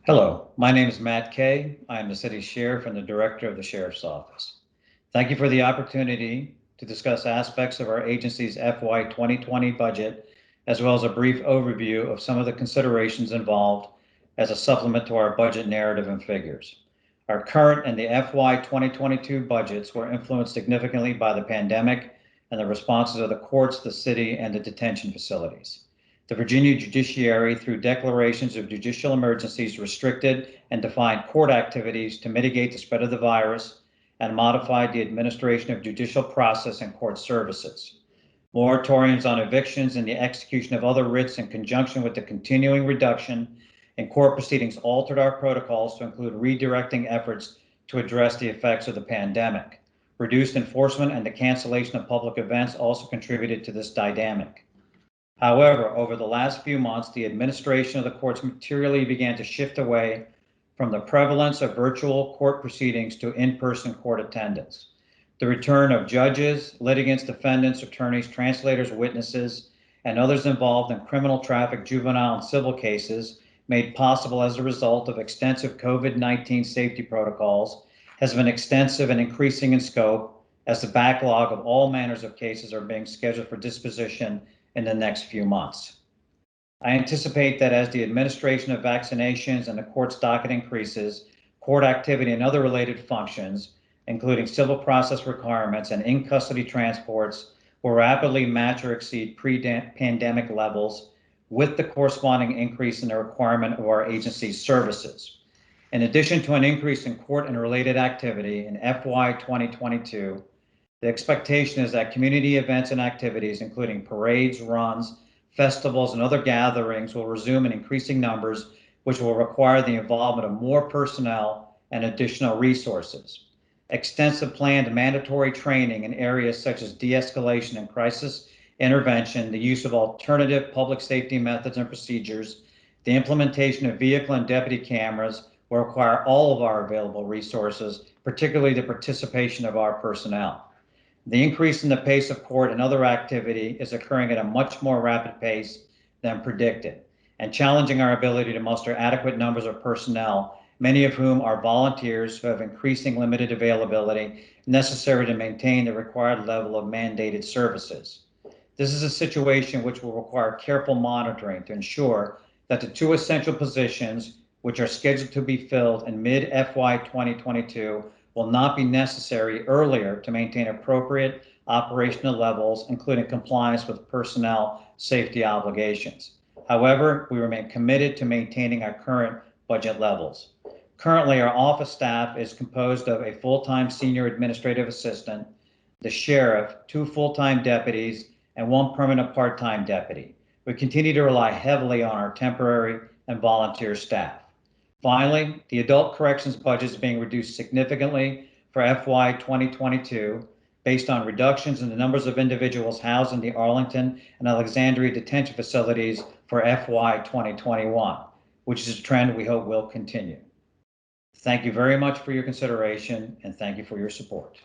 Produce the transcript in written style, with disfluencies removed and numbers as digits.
Hello, my name is Matt Cay. I am the City Sheriff and the Director of the Sheriff's Office. Thank you for the opportunity to discuss aspects of our agency's FY 2020 budget, as well as a brief overview of some of the considerations involved as a supplement to our budget narrative and figures. Our current and the FY 2022 budgets were influenced significantly by the pandemic and the responses of the courts, the city, and the detention facilities. The Virginia judiciary, through declarations of judicial emergencies, restricted and defined court activities to mitigate the spread of the virus and modified the administration of judicial process and court services. Moratoriums on evictions and the execution of other writs in conjunction with the continuing reduction in court proceedings altered our protocols to include redirecting efforts to address the effects of the pandemic. Reduced enforcement and the cancellation of public events also contributed to this dynamic. However, over the last few months, the administration of the courts materially began to shift away from the prevalence of virtual court proceedings to in-person court attendance. The return of judges, litigants, defendants, attorneys, translators, witnesses, and others involved in criminal, traffic, juvenile, and civil cases, made possible as a result of extensive COVID-19 safety protocols, has been extensive and increasing in scope as the backlog of all manners of cases are being scheduled for disposition in the next few months. I anticipate that as the administration of vaccinations and the court's docket increases, court activity and other related functions, including civil process requirements and in-custody transports, will rapidly match or exceed pre-pandemic levels with the corresponding increase in the requirement of our agency's services. In addition to an increase in court and related activity in FY 2022, the expectation is that community events and activities, including parades, runs, festivals, and other gatherings, will resume in increasing numbers, which will require the involvement of more personnel and additional resources. Extensive planned mandatory training in areas such as de-escalation and crisis intervention, the use of alternative public safety methods and procedures, the implementation of vehicle and deputy cameras will require all of our available resources, particularly the participation of our personnel. The increase in the pace of court and other activity is occurring at a much more rapid pace than predicted, and challenging our ability to muster adequate numbers of personnel, many of whom are volunteers who have increasing limited availability necessary to maintain the required level of mandated services. This is a situation which will require careful monitoring to ensure that the two essential positions, which are scheduled to be filled in mid-FY 2022, will not be necessary earlier to maintain appropriate operational levels, including compliance with personnel safety obligations. However, we remain committed to maintaining our current budget levels. Currently, our office staff is composed of a full-time senior administrative assistant, the sheriff, 2 full-time deputies, and 1 permanent part-time deputy. We continue to rely heavily on our temporary and volunteer staff. Finally, the adult corrections budget is being reduced significantly for FY 2022 based on reductions in the numbers of individuals housed in the Arlington and Alexandria detention facilities for FY 2021, which is a trend we hope will continue. Thank you very much for your consideration, and thank you for your support.